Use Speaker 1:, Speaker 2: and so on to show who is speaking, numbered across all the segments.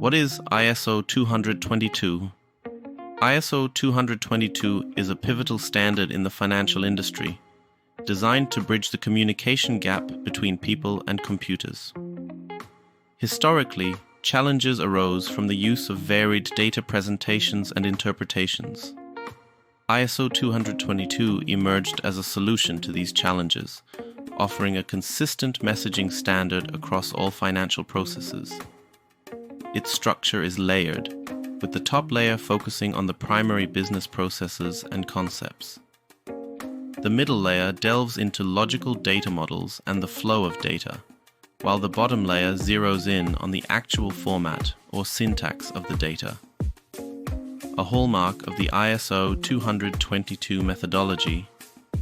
Speaker 1: What is ISO 20022? ISO 20022 is a pivotal standard in the financial industry, designed to bridge the communication gap between people and computers. Historically, challenges arose from the use of varied data presentations and interpretations. ISO 20022 emerged as a solution to these challenges, offering a consistent messaging standard across all financial processes. Its structure is layered, with the top layer focusing on the primary business processes and concepts. The middle layer delves into logical data models and the flow of data, while the bottom layer zeroes in on the actual format or syntax of the data. A hallmark of the ISO 20022 methodology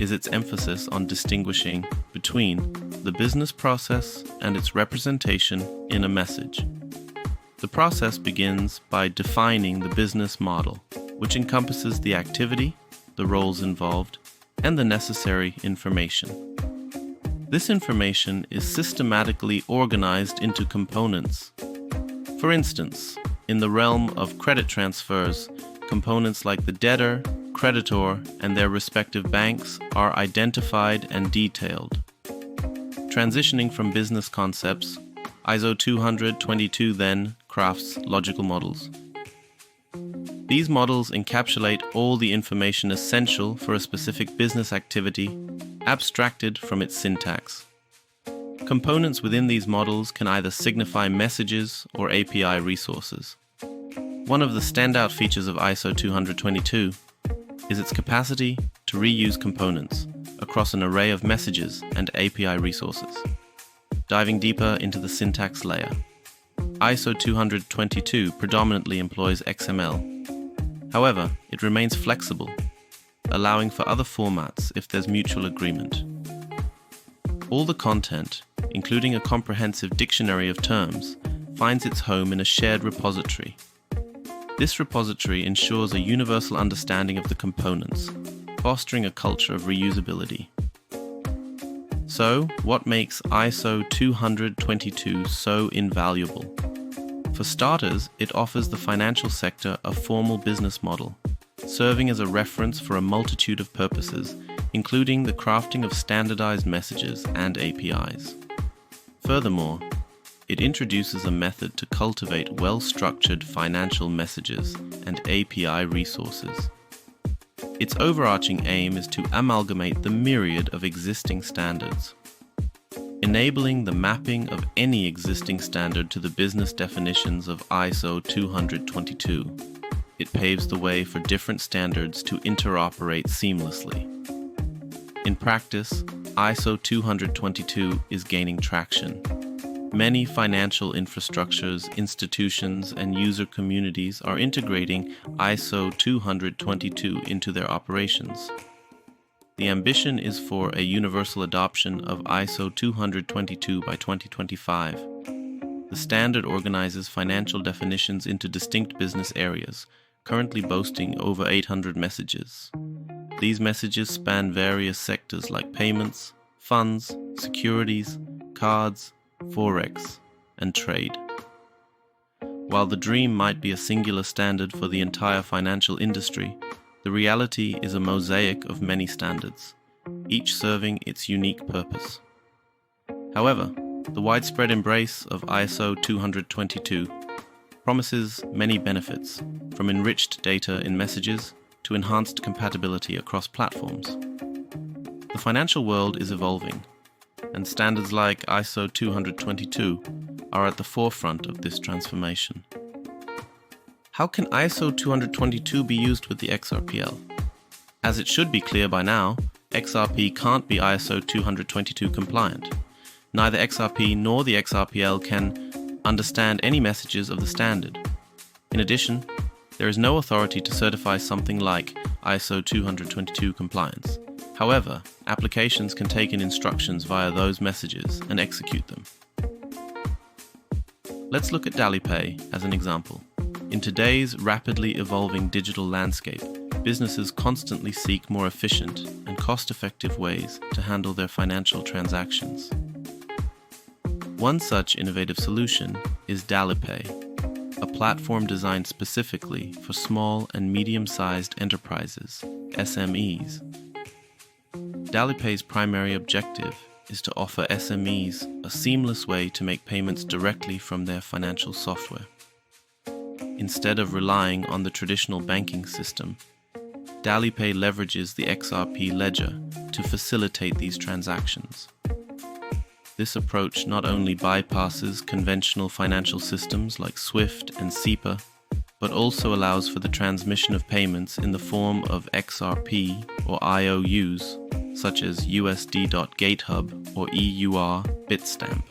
Speaker 1: is its emphasis on distinguishing between the business process and its representation in a message. The process begins by defining the business model, which encompasses the activity, the roles involved, and the necessary information. This information is systematically organized into components. For instance, in the realm of credit transfers, components like the debtor, creditor, and their respective banks are identified and detailed. Transitioning from business concepts, ISO 20022 then crafts logical models. These models encapsulate all the information essential for a specific business activity, abstracted from its syntax. Components within these models can either signify messages or API resources. One of the standout features of ISO 20022 is its capacity to reuse components across an array of messages and API resources. Diving deeper into the syntax layer, ISO 20022 predominantly employs XML. However, it remains flexible, allowing for other formats if there's mutual agreement. All the content, including a comprehensive dictionary of terms, finds its home in a shared repository. This repository ensures a universal understanding of the components, fostering a culture of reusability. So, what makes ISO 20022 so invaluable? For starters, it offers the financial sector a formal business model, serving as a reference for a multitude of purposes, including the crafting of standardized messages and APIs. Furthermore, it introduces a method to cultivate well-structured financial messages and API resources. Its overarching aim is to amalgamate the myriad of existing standards, enabling the mapping of any existing standard to the business definitions of ISO 20022. It paves the way for different standards to interoperate seamlessly. In practice, ISO 20022 is gaining traction. Many financial infrastructures, institutions, and user communities are integrating ISO 20022 into their operations. The ambition is for a universal adoption of ISO 20022 by 2025. The standard organizes financial definitions into distinct business areas, currently boasting over 800 messages. These messages span various sectors like payments, funds, securities, cards, Forex, and trade. While the dream might be a singular standard for the entire financial industry, the reality is a mosaic of many standards, each serving its unique purpose. However, the widespread embrace of ISO 20022 promises many benefits, from enriched data in messages to enhanced compatibility across platforms. The financial world is evolving, and standards like ISO 20022 are at the forefront of this transformation. How can ISO 20022 be used with the XRPL? As it should be clear by now, XRP can't be ISO 20022 compliant. Neither XRP nor the XRPL can understand any messages of the standard. In addition, there is no authority to certify something like ISO 20022 compliance. However, applications can take in instructions via those messages and execute them. Let's look at DalliPay as an example. In today's rapidly evolving digital landscape, businesses constantly seek more efficient and cost-effective ways to handle their financial transactions. One such innovative solution is DalliPay, a platform designed specifically for small and medium-sized enterprises, SMEs. DalliPay's primary objective is to offer SMEs a seamless way to make payments directly from their financial software. Instead of relying on the traditional banking system, DalliPay leverages the XRP ledger to facilitate these transactions. This approach not only bypasses conventional financial systems like SWIFT and SEPA, but also allows for the transmission of payments in the form of XRP or IOUs, such as USD.GateHub or EUR Bitstamp.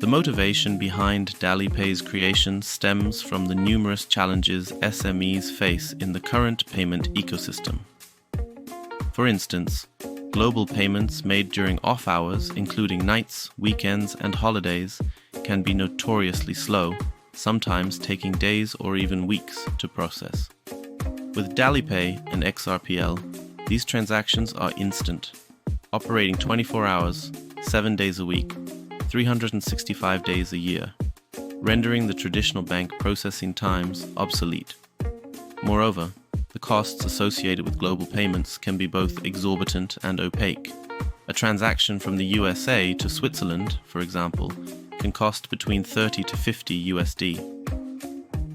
Speaker 1: The motivation behind DalliPay's creation stems from the numerous challenges SMEs face in the current payment ecosystem. For instance, global payments made during off hours, including nights, weekends, and holidays, can be notoriously slow, sometimes taking days or even weeks to process. With DalliPay and XRPL, these transactions are instant, operating 24 hours, 7 days a week, 365 days a year, rendering the traditional bank processing times obsolete. Moreover, the costs associated with global payments can be both exorbitant and opaque. A transaction from the USA to Switzerland, for example, can cost between 30 to 50 USD.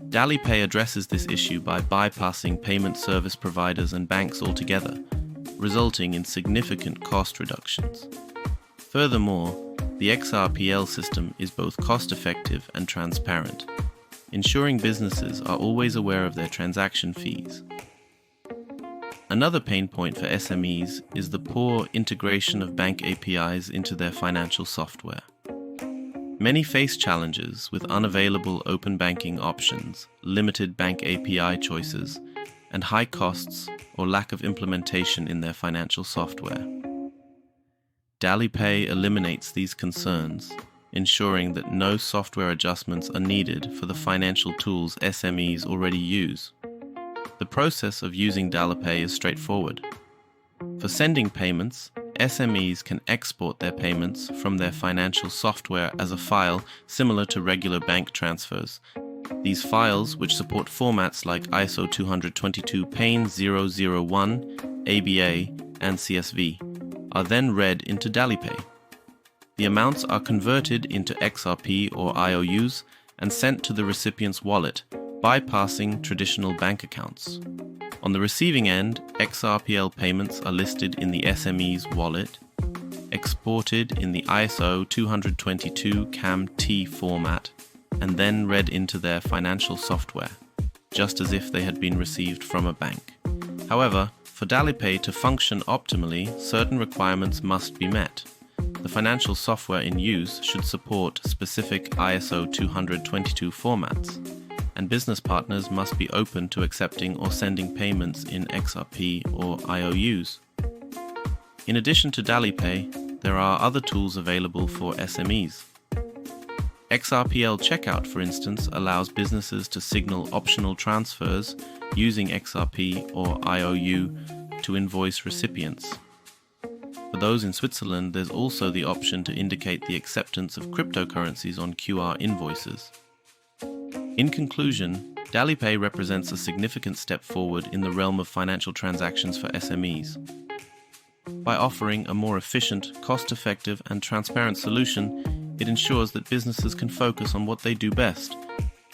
Speaker 1: DalliPay addresses this issue by bypassing payment service providers and banks altogether, resulting in significant cost reductions. Furthermore, the XRPL system is both cost-effective and transparent, ensuring businesses are always aware of their transaction fees. Another pain point for SMEs is the poor integration of bank APIs into their financial software. Many face challenges with unavailable open banking options, limited bank API choices, and high costs or lack of implementation in their financial software. DalliPay eliminates these concerns, ensuring that no software adjustments are needed for the financial tools SMEs already use. The process of using DalliPay is straightforward. For sending payments, SMEs can export their payments from their financial software as a file similar to regular bank transfers. These files, which support formats like ISO20022 pane 001, ABA, and CSV, are then read into DalliPay. The amounts are converted into XRP or IOUs and sent to the recipient's wallet, bypassing traditional bank accounts. On the receiving end, XRPL payments are listed in the SME's wallet, exported in the ISO20022 CAM-T format, and then read into their financial software, just as if they had been received from a bank. However, for DalliPay to function optimally, certain requirements must be met. The financial software in use should support specific ISO20022 formats, and business partners must be open to accepting or sending payments in XRP or IOUs. In addition to DalliPay, there are other tools available for SMEs. XRPL Checkout, for instance, allows businesses to signal optional transfers using XRP or IOU to invoice recipients. For those in Switzerland, there's also the option to indicate the acceptance of cryptocurrencies on QR invoices. In conclusion, DalliPay represents a significant step forward in the realm of financial transactions for SMEs. By offering a more efficient, cost-effective, and transparent solution, it ensures that businesses can focus on what they do best,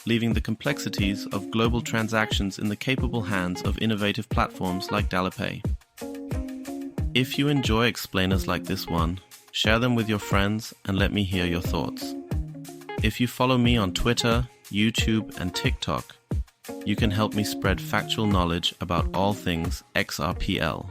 Speaker 1: leaving the complexities of global transactions in the capable hands of innovative platforms like DalliPay. If you enjoy explainers like this one, share them with your friends and let me hear your thoughts. If you follow me on Twitter, YouTube, and TikTok, you can help me spread factual knowledge about all things XRPL.